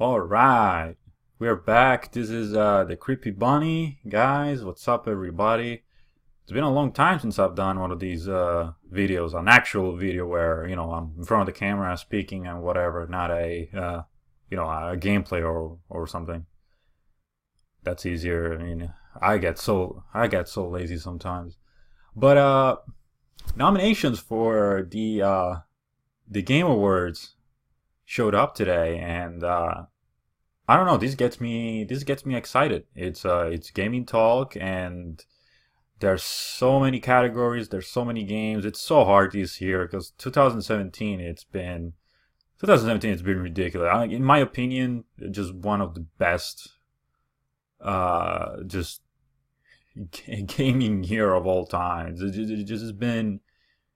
All right, we're back. This is the Creepy Bunny, guys. What's up, everybody? It's been a long time since I've done one of these videos, an actual video where I'm in front of the camera speaking and whatever, not a gameplay or something. That's easier. I mean, I get so lazy sometimes. But nominations for the Game Awards showed up today, and I don't know. This gets me excited. It's gaming talk, and there's so many categories. There's so many games. It's so hard this year because 2017. It's been ridiculous. In my opinion, just one of the best just gaming year of all time. It just has been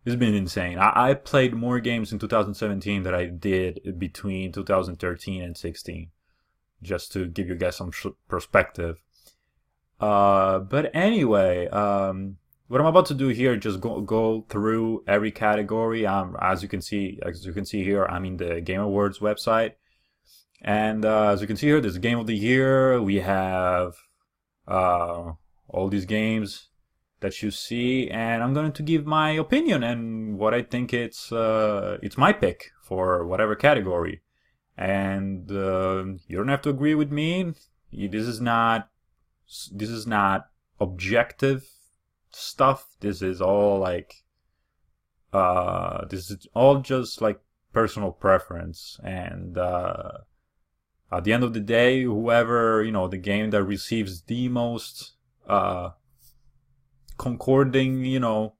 it's been insane. I played more games in 2017 than I did between 2013 and 16, just to give you guys some perspective. But anyway, what I'm about to do here, just go through every category. As you can see here, I'm in the Game Awards website, and as you can see here, there's Game of the Year. We have all these games that you see, and I'm going to give my opinion and what I think it's my pick for whatever category. And you don't have to agree with me. This is not objective stuff. This is all like this is all just like personal preference. And at the end of the day, whoever the game that receives the most concording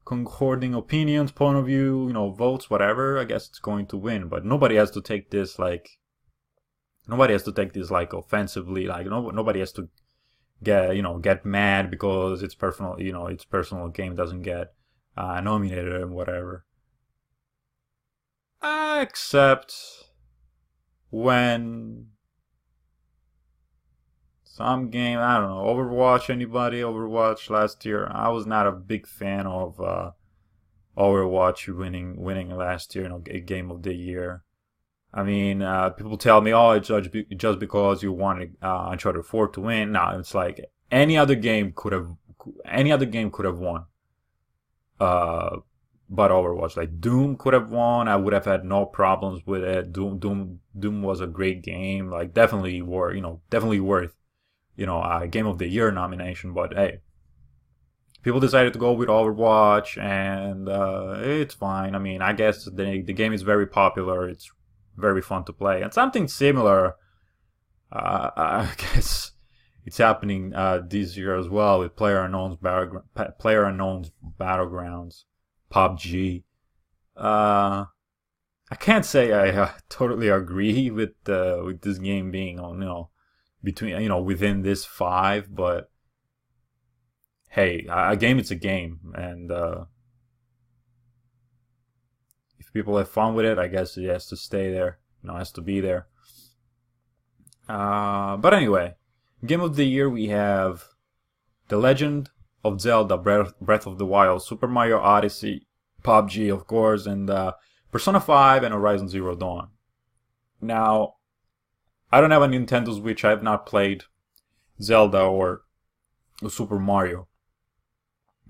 concording opinions, point of view, votes, whatever, I guess it's going to win. But nobody has to take this like offensively. Like nobody has to get mad because its personal game doesn't get nominated and whatever. Except when some game, I don't know, Overwatch. Anybody Overwatch last year? I was not a big fan of Overwatch winning last year, a game of the year. I mean, people tell me, "Oh, it's just because you wanted Uncharted 4 to win." No, it's like any other game could have won. Uh, but Overwatch, like Doom, could have won. I would have had no problems with it. Doom was a great game. Like definitely worth a Game of the Year nomination. But hey, people decided to go with Overwatch, and it's fine. I mean, I guess the game is very popular. It's very fun to play, and something similar. I guess it's happening this year as well with Player Unknown's Battlegrounds, PUBG. I can't say I totally agree with this game being on between within this five, but hey, a game is a game, and if people have fun with it, I guess it has to stay there. Has to be there. But anyway, Game of the Year, we have The Legend of Zelda: Breath of the Wild, Super Mario Odyssey, PUBG, of course, and Persona 5 and Horizon Zero Dawn. Now, I don't have a Nintendo Switch. I have not played Zelda or Super Mario.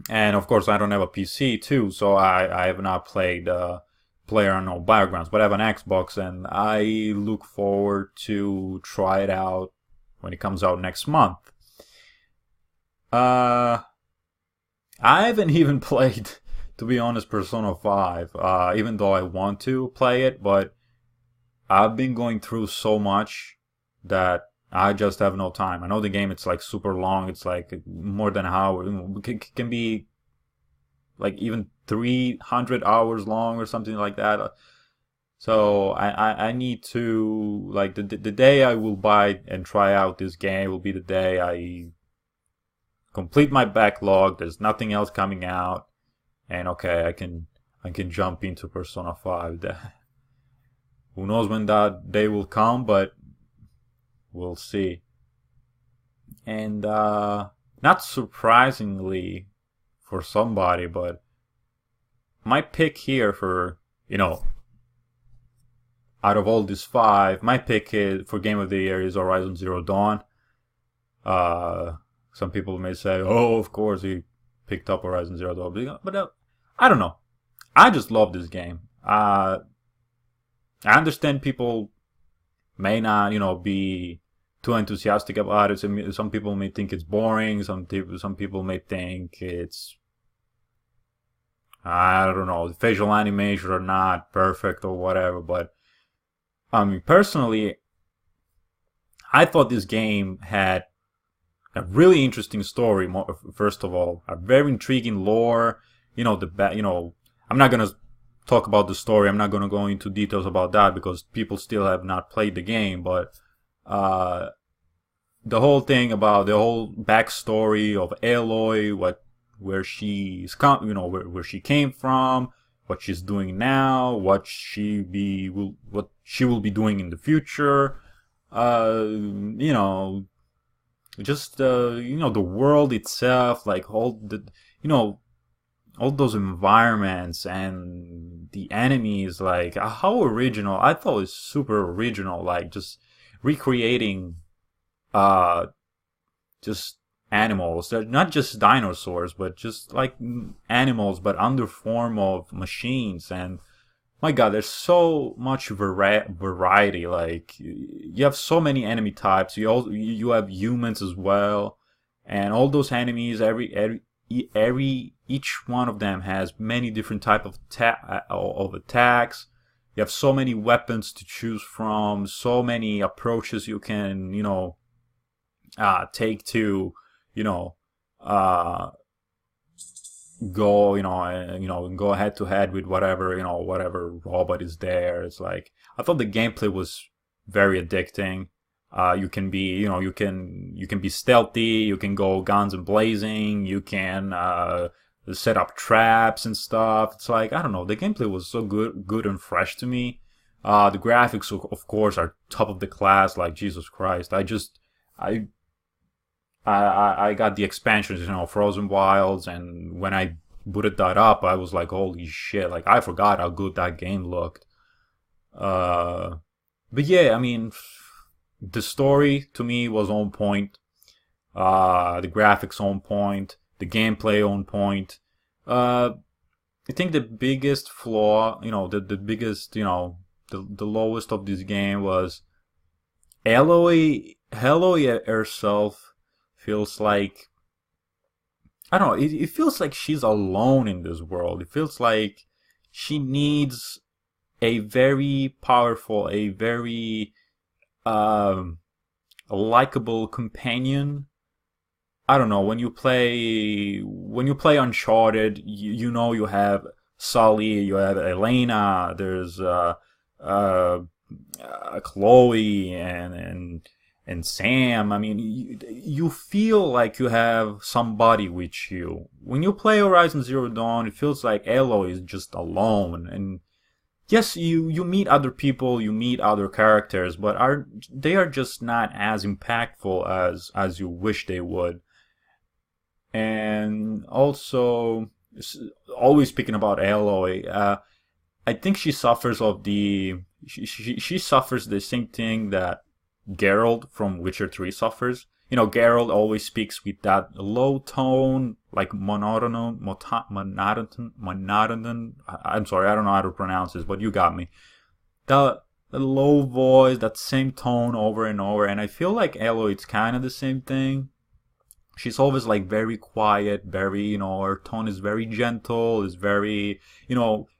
And of course, I don't have a PC too, so I have not played PlayerUnknown Battlegrounds, but I have an Xbox, and I look forward to try it out when it comes out next month. Uh, I haven't even played, to be honest, Persona 5, even though I want to play it, but I've been going through so much that I just have no time. I know the game, it's like super long. It's like more than an hour. Can be like even 300 hours long or something like that. So I need to, like, the day I will buy and try out this game will be the day I complete my backlog. There's nothing else coming out, and okay, I can jump into Persona 5. Who knows when that day will come, but we'll see. And not surprisingly for somebody, but my pick here for out of all these five, my pick for Game of the Year is Horizon Zero Dawn. Uh, some people may say, "Oh, of course he picked up Horizon Zero Dawn," but I don't know. I just love this game. I understand people may not, be too enthusiastic about it. Some people may think it's boring. Some people may think it's, I don't know, the facial animation are not perfect or whatever. But I mean, personally, I thought this game had a really interesting story. First of all, a very intriguing lore. I'm not gonna talk about the story. I'm not gonna go into details about that because people still have not played the game. But uh, the whole thing about the whole backstory of Aloy, where she's come, where she came from, what she's doing now, what she will be doing in the future. Uh, you know, just the world itself, like you know all those environments and the enemies, like how original. I thought it was super original, like just recreating uh just animals. They're not just dinosaurs, but just like animals, but under form of machines. And my God, there's so much variety. Like you have so many enemy types. You have humans as well, and all those enemies. Each one of them has many different type of attacks. You have so many weapons to choose from. So many approaches you can take to you know uh go go head to head with whatever robot is there. It's like I thought the gameplay was very addicting. You can be you can be stealthy, you can go guns and blazing, you can set up traps and stuff. It's like, I don't know, the gameplay was so good and fresh to me. The graphics of course are top of the class, like Jesus Christ. I I got the expansions, Frozen Wilds, and when I booted that up, I was like, holy shit! Like I forgot how good that game looked. Uh, but yeah, I mean, the story to me was on point. The graphics on point, the gameplay on point. Uh, I think the biggest flaw, the biggest, the lowest of this game was Aloy herself feels like, I don't know. It feels like she's alone in this world. It feels like she needs a very powerful, a very um, likable companion. I don't know. When you play Uncharted, you have Sully, you have Elena. There's Chloe and Sam. I mean, you feel like you have somebody with you. When you play Horizon Zero Dawn, it feels like Aloy is just alone. And yes, you meet other people, you meet other characters, but they are just not as impactful as you wish they would. And also, always speaking about Aloy, I think she suffers the same thing that Geralt from Witcher 3 suffers. Geralt always speaks with that low tone, like monoton. I'm sorry, I don't know how to pronounce this, but you got me. The low voice, that same tone over and over, and I feel like Aloy, it's kind of the same thing. She's always like very quiet, her tone is very gentle, is very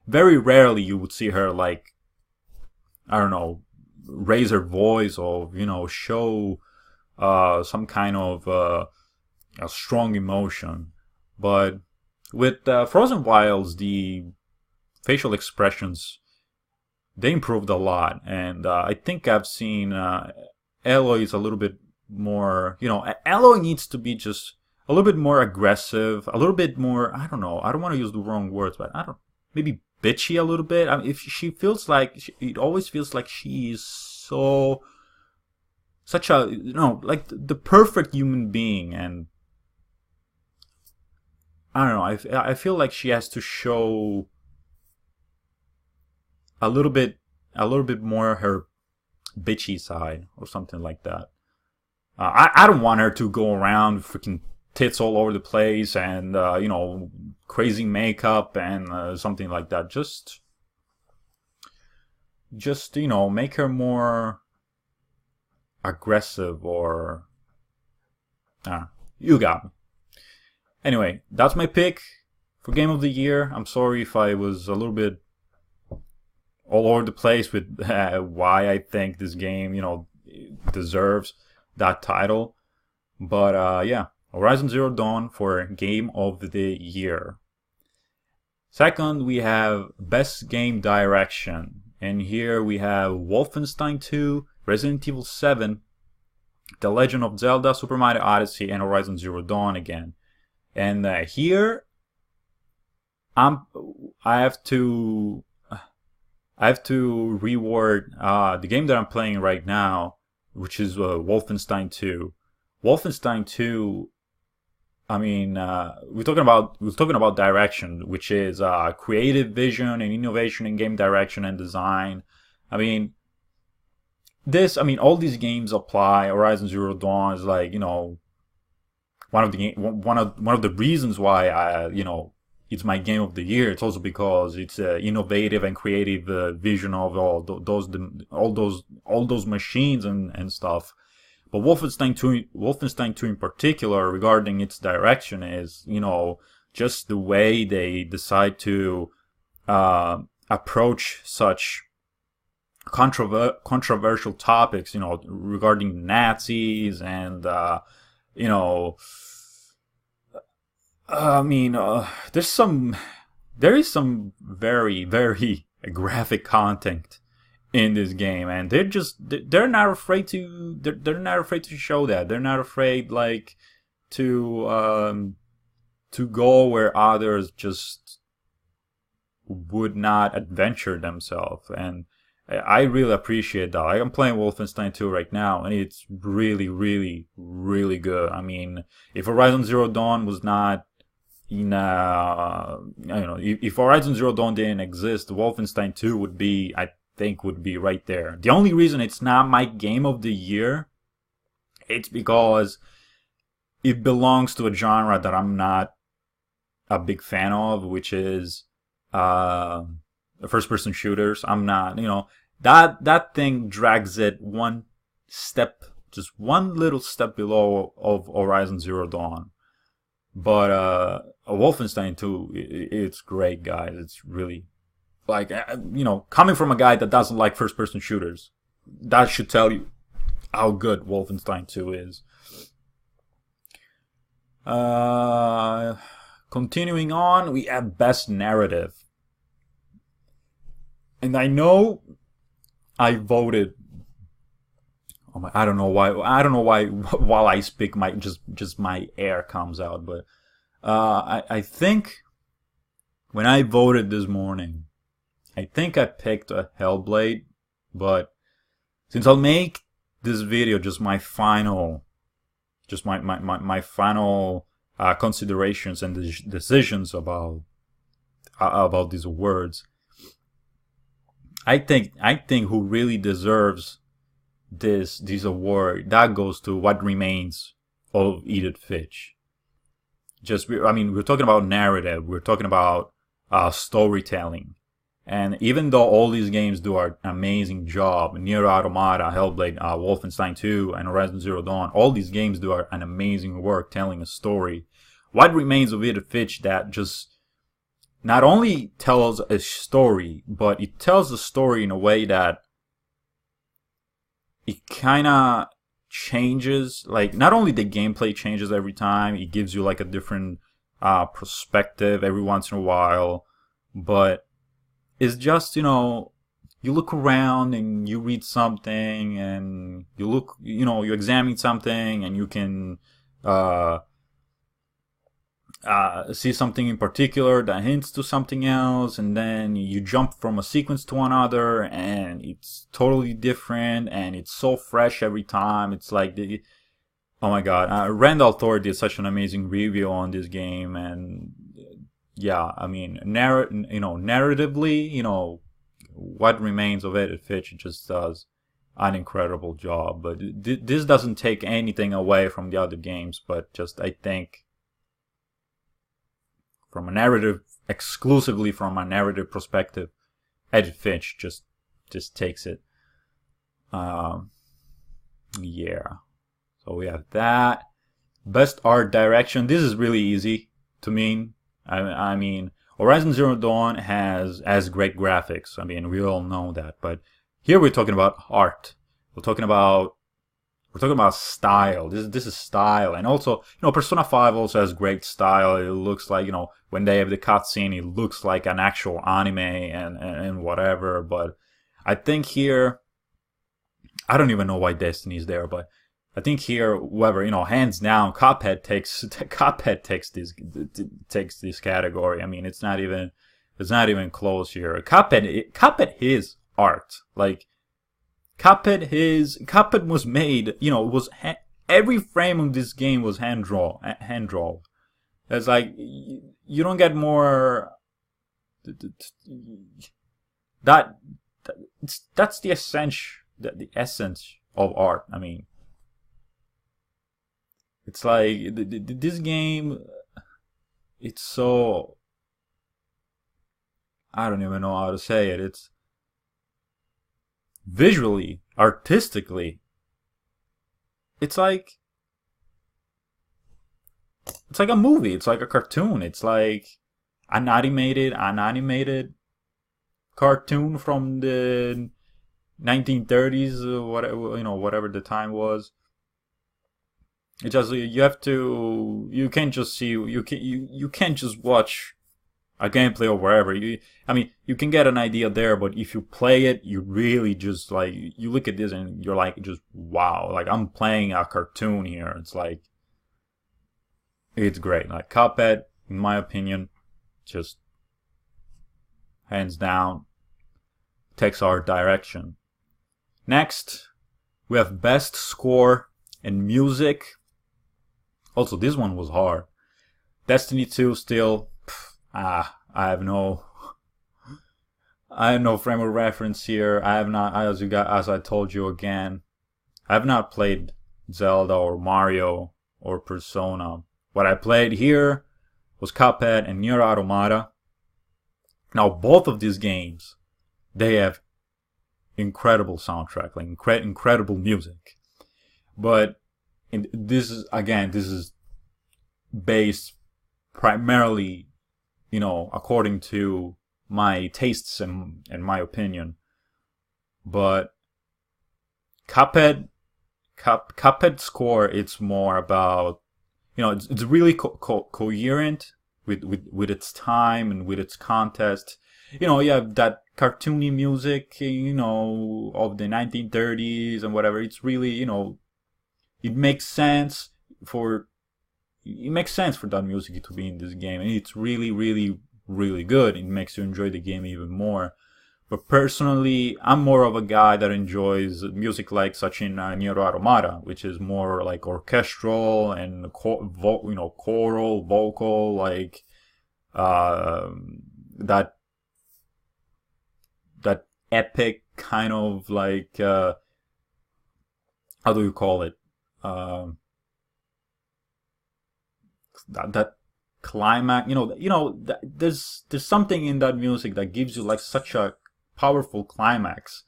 rarely you would see her like, I don't know, raise her voice or, show some kind of a strong emotion. But with Frozen Wilds, the facial expressions, they improved a lot. And I think I've seen Aloy is a little bit more, Aloy needs to be just a little bit more aggressive, a little bit more, I don't know, I don't want to use the wrong words, but maybe bitchy a little bit. I mean, if she feels like, it always feels like she is such a, like the perfect human being. And I don't know, I feel like she has to show a little bit a little bit more her bitchy side or something like that. I don't want her to go around freaking tits all over the place and crazy makeup and something like that. Just make her more aggressive or you got me. Anyway, that's my pick for Game of the Year. I'm sorry if I was a little bit all over the place with why I think this game, deserves that title. But yeah, Horizon Zero Dawn for Game of the Year. Second, we have Best Game Direction. And here we have Wolfenstein 2, Resident Evil 7, The Legend of Zelda, Super Mario Odyssey, and Horizon Zero Dawn again. And here, I have to reward the game that I'm playing right now, which is Wolfenstein 2. Wolfenstein 2. I mean, we're talking about direction, which is creative vision and innovation in game direction and design. I mean, all these games apply. Horizon Zero Dawn is like, one of the reasons why it's my game of the year. It's also because it's innovative and creative vision of all those machines and stuff. But Wolfenstein 2 in particular, regarding its direction, is just the way they decide to approach such controversial topics, regarding Nazis and there is some very, very graphic content in this game, and they're not afraid to show that. They're not afraid to go where others just would not adventure themselves, and I really appreciate that. I'm playing Wolfenstein 2 right now, and it's really, really, really good. I mean, if Horizon Zero Dawn was not if Horizon Zero Dawn didn't exist, Wolfenstein 2 would be right there. The only reason it's not my game of the year, it's because it belongs to a genre that I'm not a big fan of, which is first-person shooters. I'm not, that thing drags it one little step below of Horizon Zero Dawn. But Wolfenstein 2, it's great, guys. It's really, coming from a guy that doesn't like first-person shooters, that should tell you how good Wolfenstein 2 is. Continuing on, we have Best Narrative. And I know I voted. I don't know why. While I speak, my air comes out. But I think when I voted this morning, I think I picked a Hellblade. But since I'll make this video just my final considerations and decisions about these awards, I think who really deserves this award, that goes to What Remains of Edith Finch. We're talking about narrative, we're talking about storytelling, and even though all these games do an amazing job, Nier Automata, Hellblade, Wolfenstein 2, and Horizon Zero Dawn, all these games do an amazing work telling a story. What Remains of Edith Finch, that just not only tells a story, but it tells the story in a way that it kind of changes. Like, not only the gameplay changes every time, it gives you like a different perspective every once in a while, but it's just, you look around and you read something and you examine something and you can see something in particular that hints to something else, and then you jump from a sequence to another and it's totally different and it's so fresh every time. It's like oh my god, Randall Thor did such an amazing review on this game, and yeah, I mean, narratively, what remains of Edith Finch just does an incredible job. But this doesn't take anything away from the other games, but just I think from a narrative, exclusively from a narrative perspective, Edith Finch just takes it. Yeah. So we have that. Best art direction. This is really easy to mean. I mean, Horizon Zero Dawn has great graphics. I mean, we all know that. But here we're talking about art. We're talking about style. This is style, and also Persona 5 also has great style. It looks like when they have the cutscene, it looks like an actual anime and whatever. But I think here, I don't even know why Destiny is there, but I think here, whoever hands down, Cuphead takes this category. I mean, it's not even close here. Cuphead is art. Like Cuphead was made. Every frame of this game was hand drawn. It's like you don't get more. That's the essence of art. I mean, it's like this game. It's so. I don't even know how to say it. It's visually, artistically. It's like a movie. It's like a cartoon. It's like an animated cartoon from the 1930s, whatever the time was. It just you can't just see you can't just watch a gameplay or wherever. You can get an idea there, but if you play it, you really just like you look at this and you're like just wow, like I'm playing a cartoon here. It's like it's great. Like Cuphead, in my opinion, just hands down takes our direction. Next, we have best score and music. Also, this one was hard. Destiny 2 still. I have no frame of reference here. I have not, as I told you again, I have not played Zelda or Mario or Persona. What I played here was Cuphead and Nier Automata. Now, both of these games, they have incredible soundtrack, like incredible music. But this is based primarily, according to my tastes and my opinion. But Cuphead score, it's more about, it's really coherent with its time and with its context. You have that cartoony music, of the 1930s and whatever. It's really, it makes sense for that music to be in this game, and it's really, really, really good. It makes you enjoy the game even more. But personally, I'm more of a guy that enjoys music like such in Nier Automata, which is more like orchestral and choral, vocal, like that epic kind of like how do you call it? That climax, there's something in that music that gives you like such a powerful climax,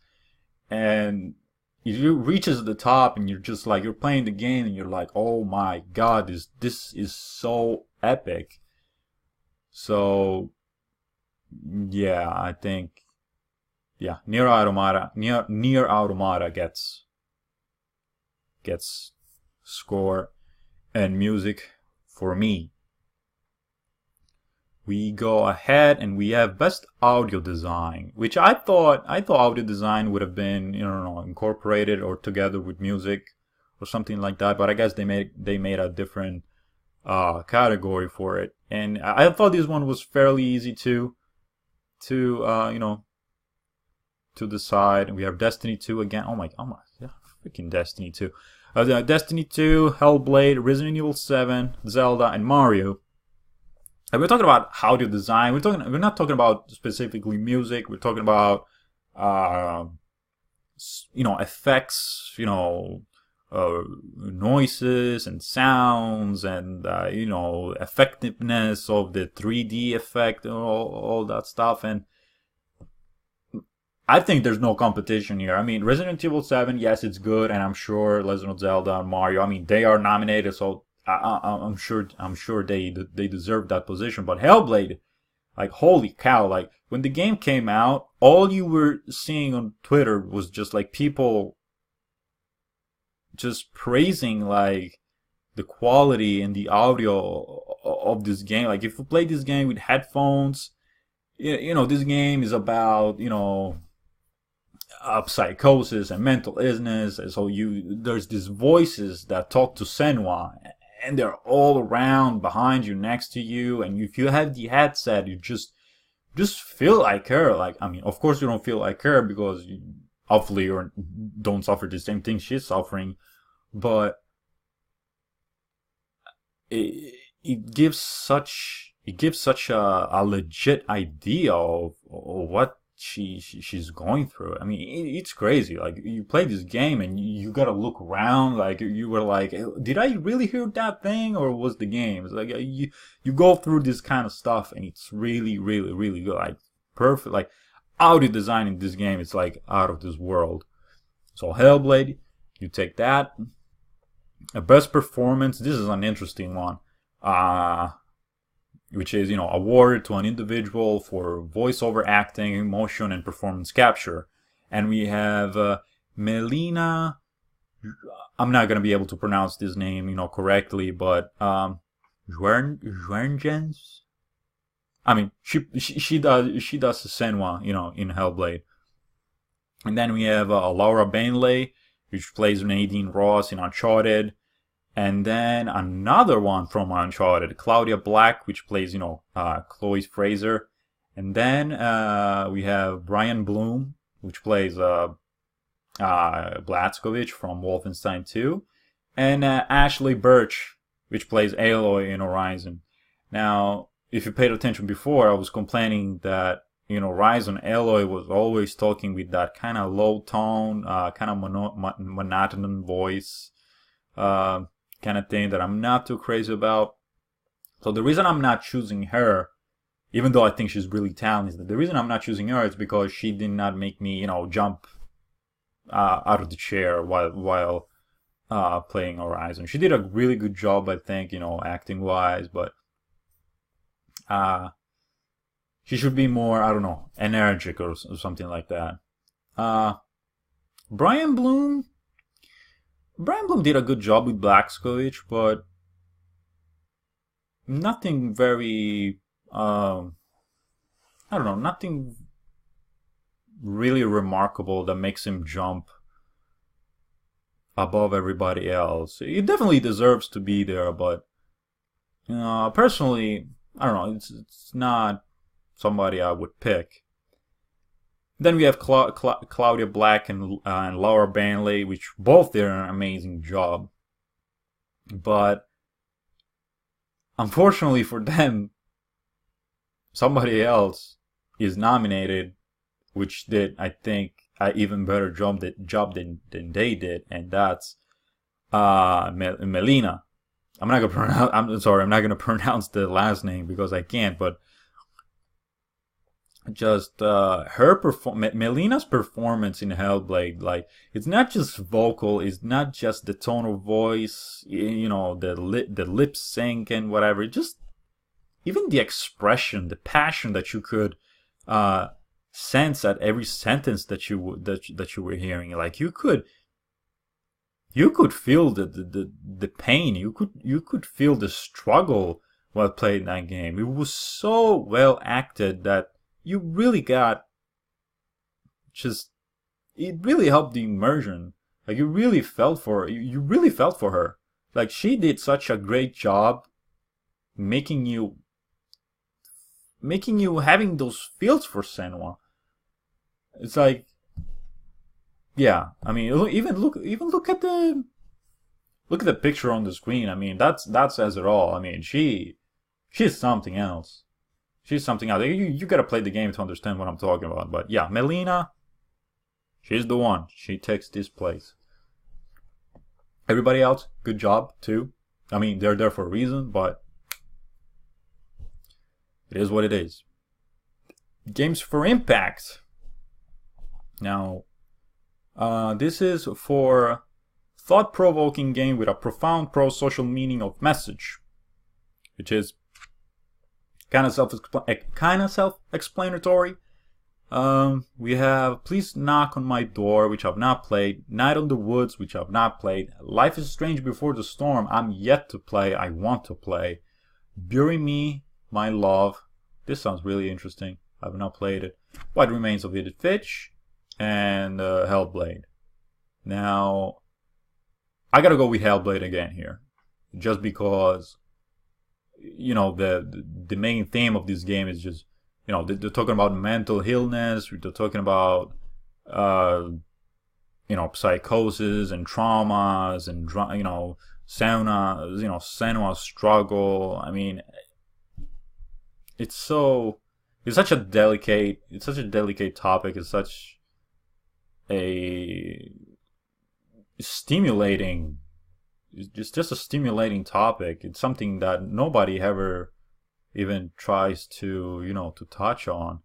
and it reaches the top, and you're just like, you're playing the game, and you're like, oh my god, this is so epic. So yeah, I think Nier Automata gets score and music for me. We go ahead and we have best audio design, which I thought audio design would have been incorporated or together with music or something like that, but I guess they made a different category for it, and I thought this one was fairly easy to decide. And we have Destiny 2 again. Oh my, yeah, freaking Destiny 2. Destiny 2, Hellblade, Resident Evil 7, Zelda, and Mario. And we're talking about audio design. We're not talking about specifically music. We're talking about uh, effects, noises and sounds, and effectiveness of the 3D effect, and all that stuff. And I think there's no competition here. I mean, Resident Evil 7, yes, it's good, and I'm sure Legend of Zelda and Mario, I mean, they are nominated, so I'm sure they deserve that position. But Hellblade, like, holy cow, like, when the game came out, all you were seeing on Twitter was just like people just praising like the quality and the audio of this game. Like, if you play this game with headphones, this game is about, psychosis and mental illness. And so there's these voices that talk to Senua, and they're all around, behind you, next to you. And if you have the headset, you just feel like her. Like, I mean, of course you don't feel like her because hopefully you don't suffer the same thing she's suffering, but it gives such a legit idea of what she's going through. I mean, it's crazy. Like, you play this game and you gotta look around. Like, you were like, did I really hear that thing, or was the game? It's like you go through this kind of stuff, and it's really, really, really good. Like, perfect. Like, audio design in this game is like out of this world. So Hellblade, you take that. A best performance. This is an interesting one. Which is, awarded to an individual for voiceover acting, emotion, and performance capture. And we have Melina. I'm not gonna be able to pronounce this name, correctly, but Juergens. I mean, she does Senua, in Hellblade. And then we have Laura Bailey, which plays Nadine Ross in Uncharted. And then another one from Uncharted, Claudia Black, which plays, Chloe Fraser. And then we have Brian Bloom, which plays Blazkowicz from Wolfenstein 2. And Ashley Birch, which plays Aloy in Horizon. Now, if you paid attention before, I was complaining that, Horizon, Aloy was always talking with that kind of low tone, kind of monotonous voice. Kind of thing that I'm not too crazy about. So the reason I'm not choosing her, even though I think she's really talented, is the reason I'm not choosing her is because she did not make me, jump out of the chair while playing Horizon. She did a really good job, I think, acting wise, but she should be more, I don't know, energetic or something like that. Brian Bloom did a good job with Blazkowicz, but nothing very, I don't know, nothing really remarkable that makes him jump above everybody else. He definitely deserves to be there, but, personally, I don't know, it's not somebody I would pick. Then we have Claudia Black and Laura Bailey, which both did an amazing job. But unfortunately for them, somebody else is nominated, which did, I think, an even better job than they did, and that's Melina. I'm not gonna pronounce the last name because I can't, but just Melina's performance in Hellblade, like, it's not just vocal, it's not just the tone of voice, the lip sync and whatever, just even the expression, the passion that you could sense at every sentence that you were hearing. Like, you could feel the pain, you could feel the struggle while playing that game. It was so well acted that you really got it really helped the immersion. Like, you really felt for her. Like, she did such a great job making you having those feels for Senua. It's like, yeah, I mean, look at the picture on the screen. I mean, that says it all. I mean, she's something else. She's something else. You gotta play the game to understand what I'm talking about. But yeah, Melina, She's the one. She takes this place. Everybody else, good job too. I mean, they're there for a reason, but it is what it is. Games for Impact. Now, this is for thought-provoking game with a profound pro-social meaning of message, which is kind of self-explanatory. We have Please Knock on My Door, which I've not played. Night on the Woods, which I've not played. Life is Strange Before the Storm, I'm yet to play. I want to play. Bury Me, My Love. This sounds really interesting. I've not played it. What Remains of Edith Finch and Hellblade. Now, I gotta go with Hellblade again here, just because, you know, the main theme of this game is just, you know, they're talking about mental illness. They're talking about, you know, psychosis and traumas and, you know, Senua's struggle. I mean, it's such a delicate topic. It's such a stimulating, it's just a stimulating topic. It's something that nobody ever even tries to, you know, to touch on.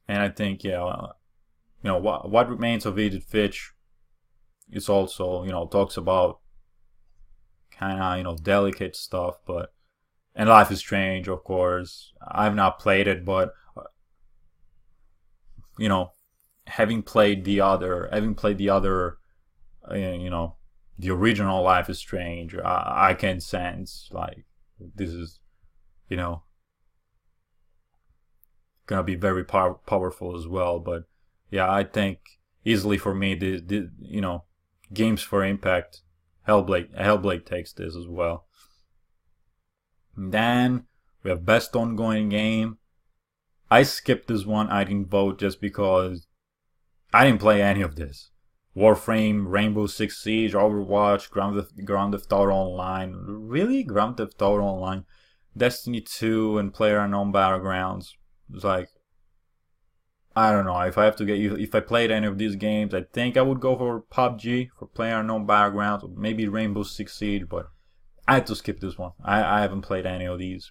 And I think, yeah, you know, what Remains of Edith Finch is also, you know, talks about kind of, you know, delicate stuff. But and Life is Strange, of course, I've not played it, but you know, having played the other, you know, the original Life is Strange, I can sense like this is, you know, gonna be very powerful as well. But yeah, I think easily for me, the you know, Games for Impact, Hellblade takes this as well. And then we have Best Ongoing Game. I skipped this one. I didn't vote just because I didn't play any of this. Warframe, Rainbow Six Siege, Overwatch, Grand Theft Auto Online. Really? Grand Theft Auto Online? Destiny 2 and PlayerUnknown Battlegrounds. It's like, I don't know. If I played any of these games, I think I would go for PUBG, for PlayerUnknown Battlegrounds, or maybe Rainbow Six Siege, but I had to skip this one. I haven't played any of these.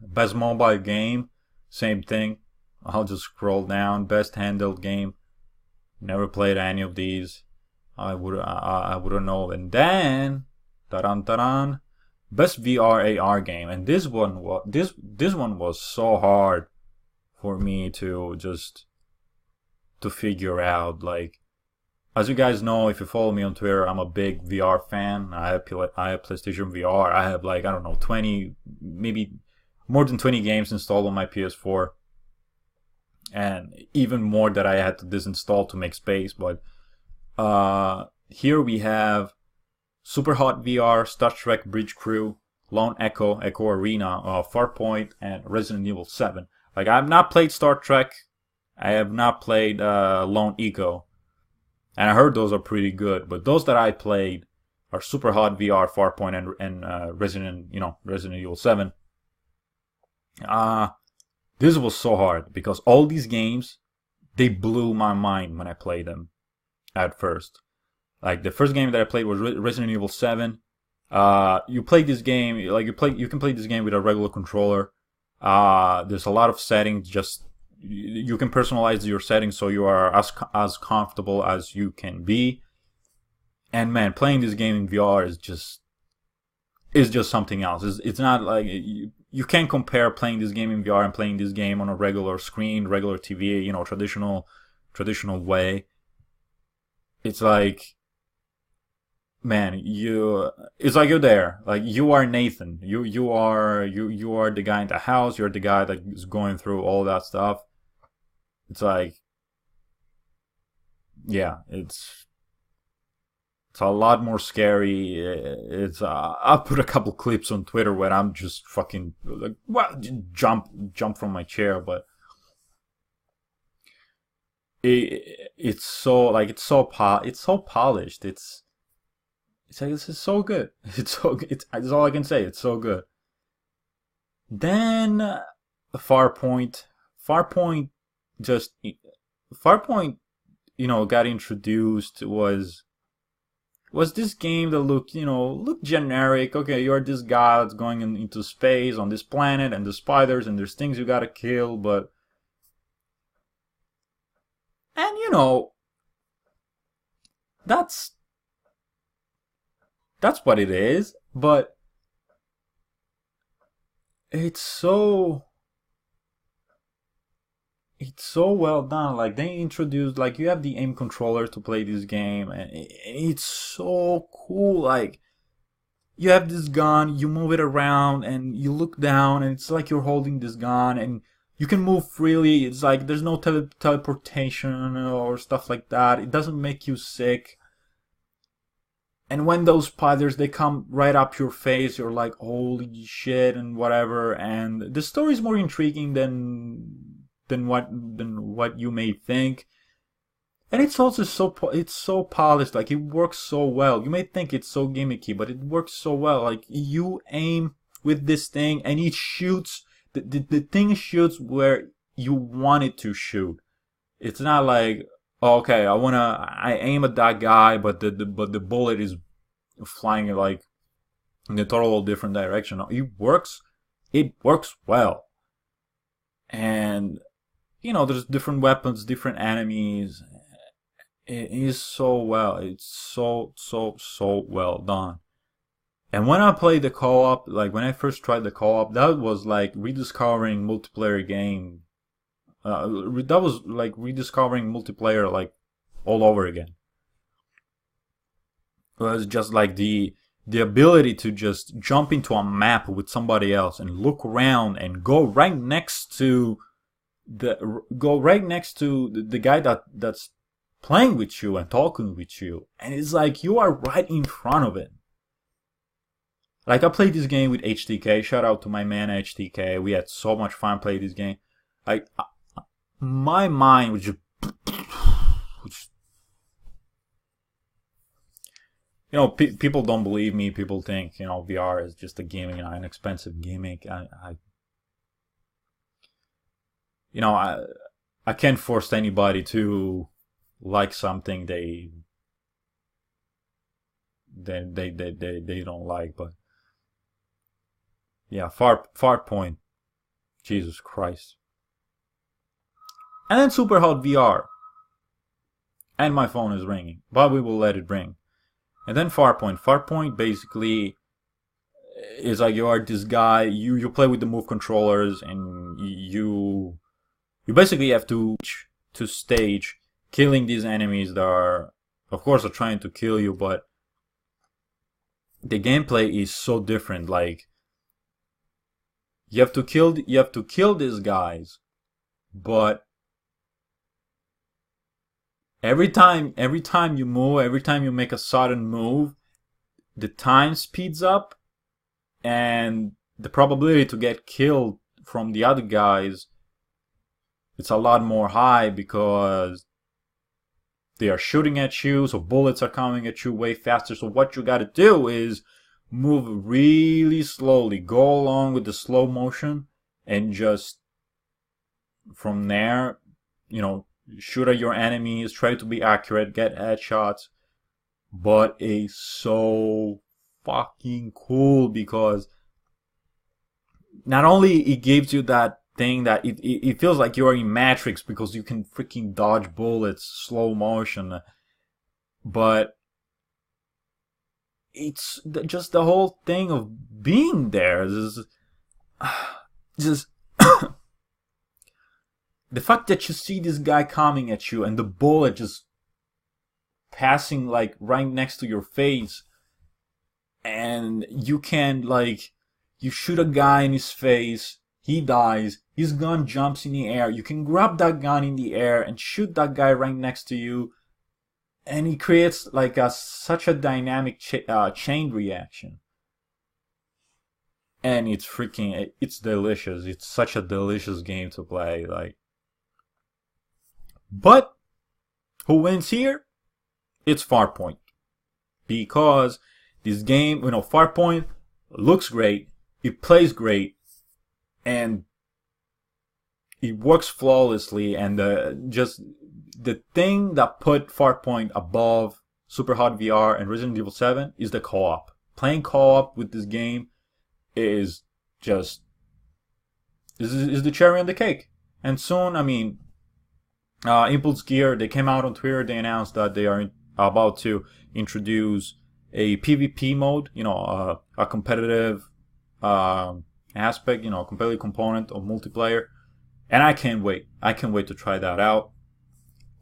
Best Mobile Game, same thing. I'll just scroll down. Best Handheld Game. Never played any of these. I wouldn't know. And then, taran, Best VR AR Game. And this one was so hard for me to figure out. Like, as you guys know, if you follow me on Twitter, I'm a big VR fan. I have PlayStation VR. I have, like, I don't know, 20, maybe more than 20 games installed on my PS4. And even more that I had to disinstall to make space. But here we have Superhot VR, Star Trek Bridge Crew, Lone Echo, Echo Arena, Farpoint, and Resident Evil 7. Like, I have not played Star Trek. I have not played Lone Echo. And I heard those are pretty good. But those that I played are Superhot VR, Farpoint, and Resident Evil 7. This was so hard because all these games, they blew my mind when I played them at first. Like, the first game that I played was Resident Evil 7. You play this game, like, you can play this game with a regular controller. There's a lot of settings. Just you can personalize your settings so you are as comfortable as you can be. And man, playing this game in VR is just something else. It's not like you can't compare playing this game in VR and playing this game on a regular screen, regular TV, you know, traditional way. It's like, man, it's like you're there. Like, you are Nathan. You are the guy in the house. You're the guy that is going through all that stuff. It's like, yeah, it's a lot more scary. It's I'll put a couple clips on Twitter where I'm just fucking like, what, jump from my chair. But it's so polished. It's so good. It's all I can say. It's so good. Then Farpoint just Farpoint, got introduced was this game that looked generic. Okay, you're this guy that's going into space on this planet, and there's spiders, and there's things you gotta kill, and that's what it is, but it's so it's so well done. Like they introduced, like you have the aim controller to play this game, and it's so cool. Like you have this gun, you move it around, and you look down, and it's like you're holding this gun, and you can move freely. It's like there's no teleportation or stuff like that. It doesn't make you sick. And when those spiders they come right up your face, you're like, holy shit, and whatever. And the story is more intriguing than what you may think. And it's also it's so polished. Like it works so well. You may think it's so gimmicky, but it works so well. Like you aim with this thing, and it shoots. The thing shoots where you want it to shoot. It's not like, oh, okay, I aim at that guy, but the bullet is flying like in a total different direction. It works well. And there's different weapons, different enemies. It is so well. It's so well done. And when I played the co-op, like when I first tried the co-op, that was like rediscovering multiplayer game. That was like rediscovering multiplayer like all over again. It was just like the ability to just jump into a map with somebody else and look around and go right next to the guy that's playing with you and talking with you, and it's like you are right in front of it. Like I played this game with HTK. Shout out to my man HTK. We had so much fun playing this game. Like my mind was just people don't believe me. People think VR is just a gimmick, an expensive gimmick. I can't force anybody to like something they don't like, but yeah, Farpoint, Jesus Christ. And then Superhot VR, and my phone is ringing, but we will let it ring. And then Farpoint basically is like you are this guy, you play with the move controllers, and you basically have to stage killing these enemies that are, of course, are trying to kill you, but the gameplay is so different. Like you have to kill these guys, but every time you move, every time you make a sudden move, the time speeds up, and the probability to get killed from the other guys, it's a lot more high because they are shooting at you, so bullets are coming at you way faster. So what you gotta do is move really slowly, go along with the slow motion, and just from there, shoot at your enemies, try to be accurate, get headshots. But it's so fucking cool because not only it gives you that thing that it feels like you're in Matrix because you can freaking dodge bullets, slow motion, but it's just the whole thing of being there. Just the fact that you see this guy coming at you and the bullet just passing like right next to your face, and you can you shoot a guy in his face, he dies, his gun jumps in the air, you can grab that gun in the air and shoot that guy right next to you, and he creates like such a dynamic chain reaction. And it's delicious. It's such a delicious game to play. But who wins here? It's Farpoint, because this game, Farpoint looks great, it plays great, and it works flawlessly, and just the thing that put Farpoint above Superhot VR and Resident Evil 7 is the co-op. Playing co-op with this game is just is the cherry on the cake. And soon, I mean, Impulse Gear, they came out on Twitter, they announced that they are about to introduce a PvP mode, a competitive aspect, a competitive component of multiplayer. And I can't wait. I can't wait to try that out.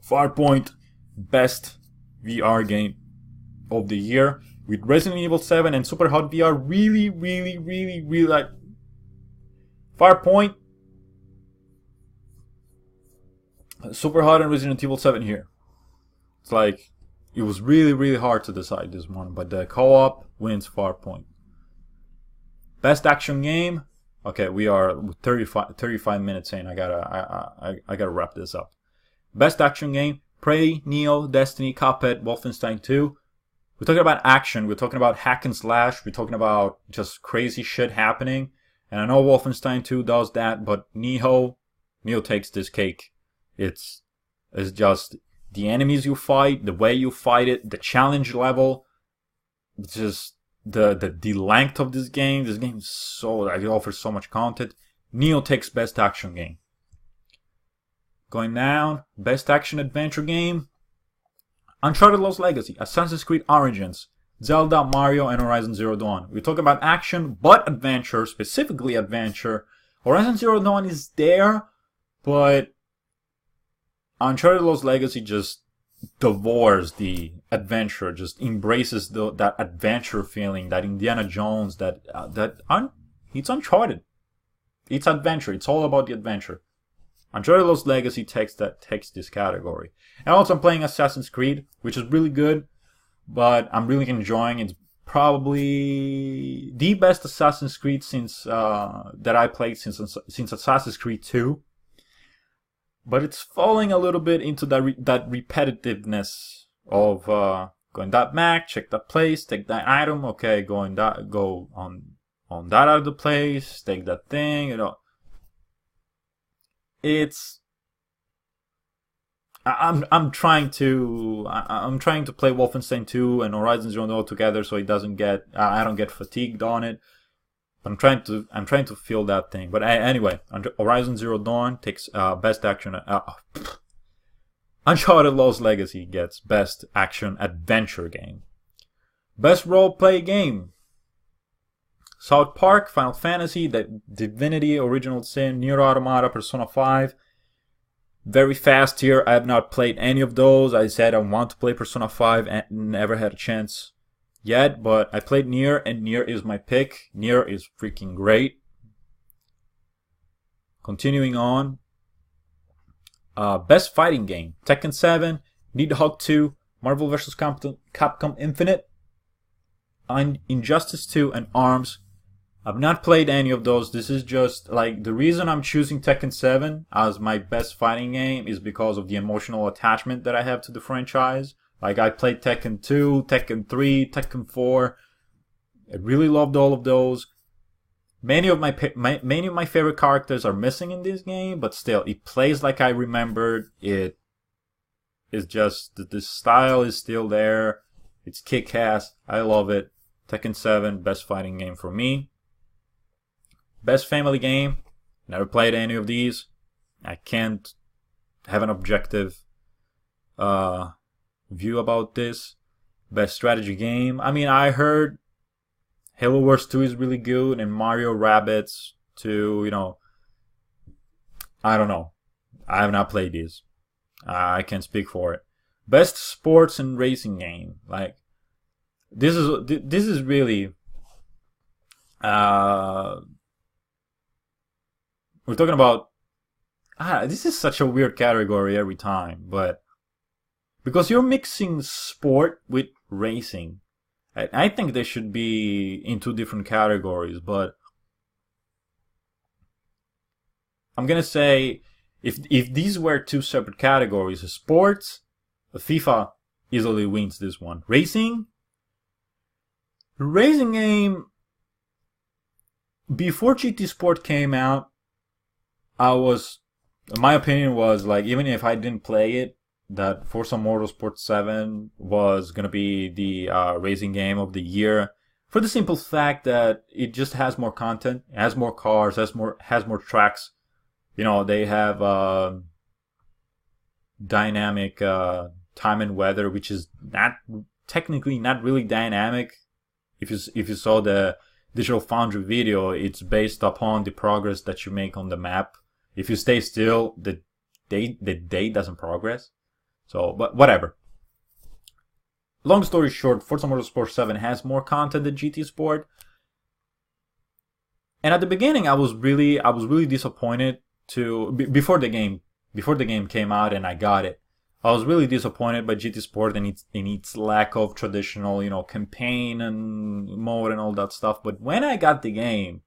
Farpoint, best VR game of the year. With Resident Evil 7 and Superhot VR, really like Farpoint, Superhot, and Resident Evil 7 here. It's like, it was really hard to decide this one, but the co-op wins Farpoint. Best action game. Okay, we are 35 minutes in. I gotta wrap this up. Best action game: Prey, Nioh, Destiny, Cuphead, Wolfenstein 2. We're talking about action. We're talking about hack and slash. We're talking about just crazy shit happening. And I know Wolfenstein 2 does that, but Nioh takes this cake. It's just the enemies you fight, the way you fight it, the challenge level, just the length of this game. This game is it offers so much content. Nioh takes best action game. Going down, best action adventure game: Uncharted Lost Legacy, Assassin's Creed Origins, Zelda, Mario, and Horizon Zero Dawn. We talk about action, but adventure, specifically adventure. Horizon Zero Dawn is there, but Uncharted Lost Legacy just devours the adventure, just embraces that adventure feeling, that Indiana Jones, it's Uncharted. It's adventure. It's all about the adventure. Uncharted Lost Legacy takes this category. And also I'm playing Assassin's Creed, which is really good, but I'm really enjoying it. It's probably the best Assassin's Creed that I played since Assassin's Creed 2. But it's falling a little bit into that repetitiveness of going that map, check that place, take that item, okay, go on that other place, take that thing, I'm trying to play Wolfenstein 2 and Horizon Zero Dawn together so I don't get fatigued on it. But I'm trying to feel that thing. But anyway, Horizon Zero Dawn takes best action. Uncharted Lost Legacy gets best action adventure game. Best role play game: South Park, Final Fantasy, Divinity, Original Sin, Nier Automata, Persona 5. Very fast here. I have not played any of those. I said I want to play Persona 5 and never had a chance yet, but I played Nier, and Nier is my pick. Nier is freaking great. Continuing on. Best fighting game: Tekken 7, Nidhogg 2, Marvel vs. Capcom Infinite, Injustice 2, and ARMS. I've not played any of those. This is just like the reason I'm choosing Tekken 7 as my best fighting game is because of the emotional attachment that I have to the franchise. Like, I played Tekken 2, Tekken 3, Tekken 4. I really loved all of those. Many of my favorite characters are missing in this game, but still, it plays like I remembered. It is just the style is still there. It's kick-ass. I love it. Tekken 7, best fighting game for me. Best family game: never played any of these. I can't have an objective view about this. Best strategy game: I mean, I heard Halo Wars 2 is really good, and Mario Rabbids 2, I don't know. I have not played these. I can't speak for it. Best sports and racing game: like, this is really we're talking about this is such a weird category every time, but because you're mixing sport with racing, I think they should be in two different categories. But I'm gonna say, if these were two separate categories, sports, FIFA easily wins this one. Racing game, before GT Sport came out, I was my opinion was like, even if I didn't play it, that Forza Motorsport 7 was gonna be the racing game of the year for the simple fact that it just has more content, has more cars, has more tracks. You know, they have dynamic time and weather, which is not technically not really dynamic. If you saw the Digital Foundry video, it's based upon the progress that you make on the map. If you stay still, the day doesn't progress. So, but whatever. Long story short, Forza Motorsport 7 has more content than GT Sport. And at the beginning, I was really disappointed before the game came out and I got it. I was really disappointed by GT Sport and its lack of traditional, campaign and mode and all that stuff. But when I got the game,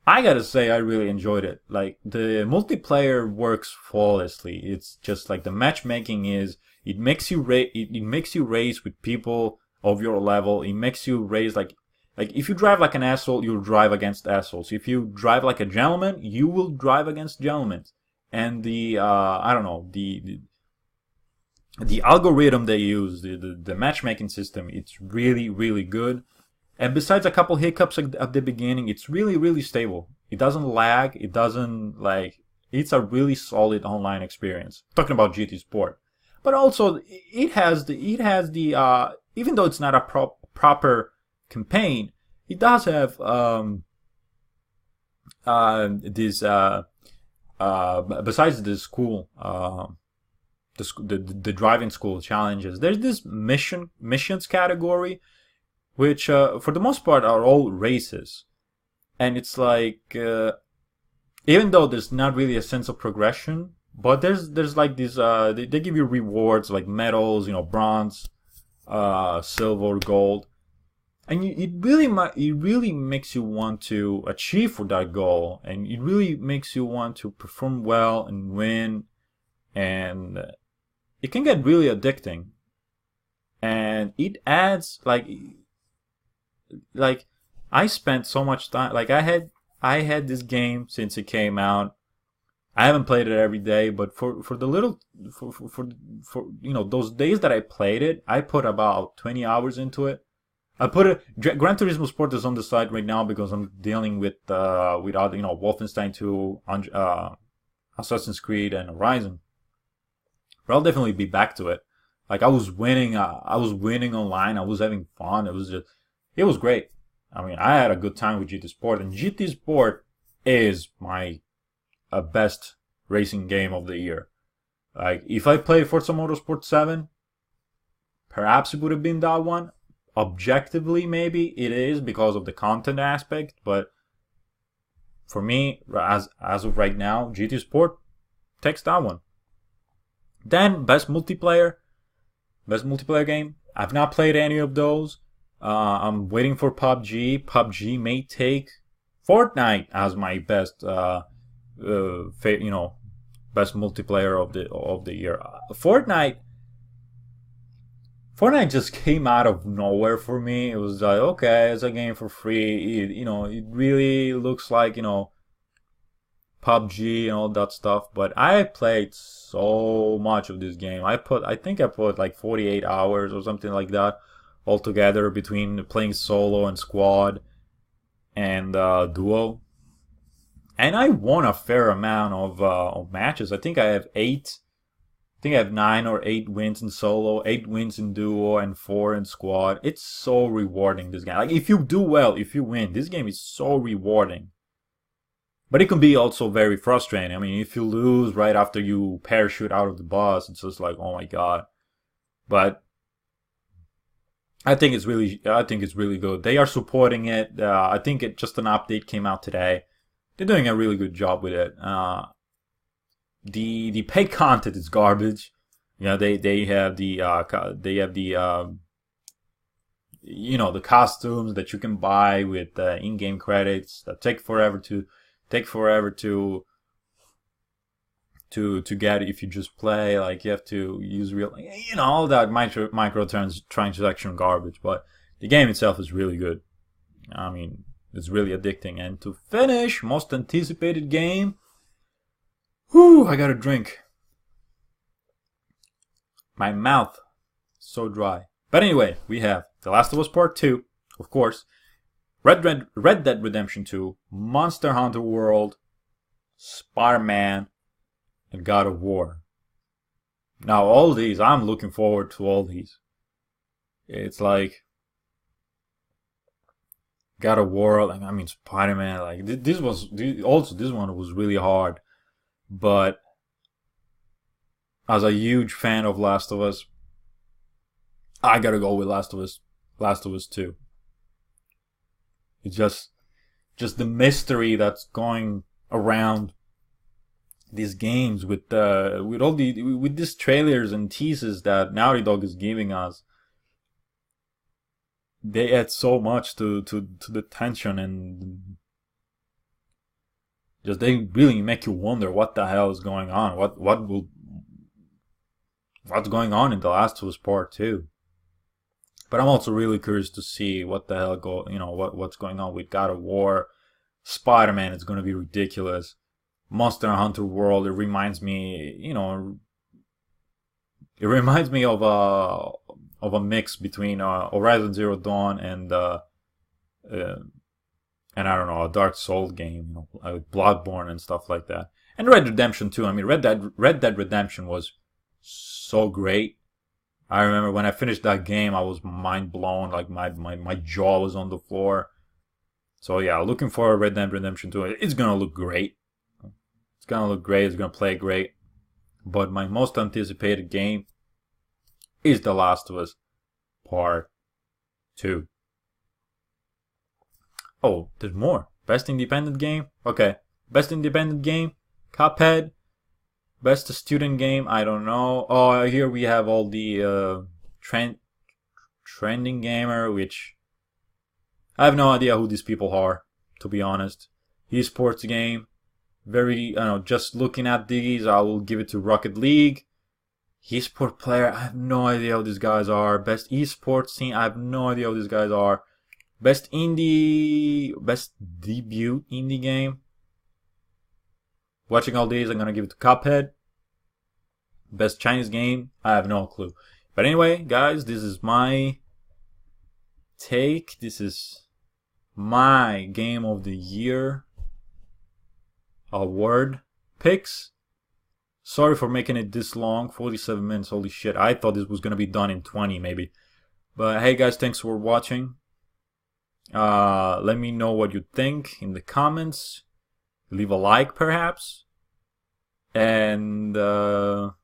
I gotta say I really enjoyed it. Like, the multiplayer works flawlessly. It's just like the matchmaking it makes you race with people of your level. It makes you race like if you drive like an asshole, you'll drive against assholes. If you drive like a gentleman, you will drive against gentlemen. And the I don't know, the algorithm they use, the matchmaking system, it's really, really good. And besides a couple hiccups at the beginning, it's really, really stable. It doesn't lag. It doesn't it's a really solid online experience. Talking about GT Sport. But also it has the even though it's not a proper campaign, it does have this besides the school the driving school challenges, there's this missions category, which for the most part are all races. And it's like even though there's not really a sense of progression, but there's like these they give you rewards like medals, bronze, silver, gold, and it really makes you want to achieve for that goal, and it really makes you want to perform well and win, and it can get really addicting, and it adds like I spent so much time. Like, I had this game since it came out. I haven't played it every day, but for those days that I played it, I put about 20 hours into it. I put it. Gran Turismo Sport is on the side right now because I'm dealing with other, Wolfenstein 2, Assassin's Creed, and Horizon. But I'll definitely be back to it. Like, I was winning online. I was having fun. It was great. I mean, I had a good time with GT Sport, and GT Sport is my best racing game of the year. Like, if I played Forza Motorsport 7, perhaps it would have been that one. Objectively, maybe it is because of the content aspect, but for me, as of right now, GT Sport takes that one. Then, best multiplayer game. I've not played any of those. I'm waiting for PUBG. PUBG may take Fortnite as my best, best multiplayer of the year. Fortnite just came out of nowhere for me. It was like, okay, it's a game for free. It really looks like PUBG and all that stuff. But I played so much of this game. I think I put like 48 hours or something like that altogether between playing solo and squad and duo. And I won a fair amount of matches. I think I have 9 or 8 wins in solo, 8 wins in duo, and 4 in squad. It's so rewarding, this game. Like, if you do well, if you win, this game is so rewarding. But it can be also very frustrating. I mean, if you lose right after you parachute out of the bus, it's just like, oh my god. But I think it's really good. They are supporting it. I think just an update came out today. They're doing a really good job with it. The paid content is garbage. They have the the costumes that you can buy with in-game credits that take forever to get if you just play. Like, you have to use real, all that microtransaction garbage. But the game itself is really good. I mean, it's really addicting. And to finish, most anticipated game, Whew, I got a drink. My mouth so dry. But anyway, we have The Last of Us Part 2, of course, Red Dead Redemption 2, Monster Hunter World, Spider-Man, and God of War. Now all these, I'm looking forward to all these. It's like God of War, like I mean Spider-Man, like this one was really hard, but as a huge fan of Last of Us, I gotta go with Last of Us 2. It's just the mystery that's going around these games with all with these trailers and teases that Naughty Dog is giving us. They add so much to the tension, and just they really make you wonder what the hell is going on. What's going on in The Last of Us Part 2. But I'm also really curious to see what the hell what's going on with God of War. Spider-Man is going to be ridiculous. Monster Hunter World, it reminds me, of a mix between Horizon Zero Dawn and I don't know, a Dark Souls game, like Bloodborne and stuff like that. And Red Dead Redemption 2. I mean, Red Dead Redemption was so great. I remember when I finished that game, I was mind blown. Like my jaw was on the floor. So yeah, looking for Red Dead Redemption 2. It's gonna look great. It's gonna look great. It's gonna play great. But my most anticipated game is The Last of Us Part 2. Oh, there's more. Best independent game? Okay. Best independent game? Cuphead. Best student game? I don't know. Oh, here we have all the trending gamer, which I have no idea who these people are, to be honest. Esports game. Just looking at these, I will give it to Rocket League. Esport player, I have no idea who these guys are. Best esports team, I have no idea who these guys are. Best debut indie game. Watching all these, I'm gonna give it to Cuphead. Best Chinese game, I have no clue. But anyway, guys, this is my take. This is my Game of the Year award picks. Sorry for making it this long, 47 minutes, holy shit. I thought this was gonna be done in 20 maybe. But hey guys, thanks for watching. Let me know what you think in the comments. Leave a like perhaps. And I'll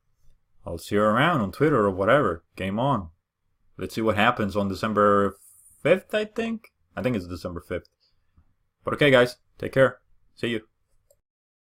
see you around on Twitter or whatever. Game on. Let's see what happens on December 5th, I think. I think it's December 5th. But okay guys, take care. See you.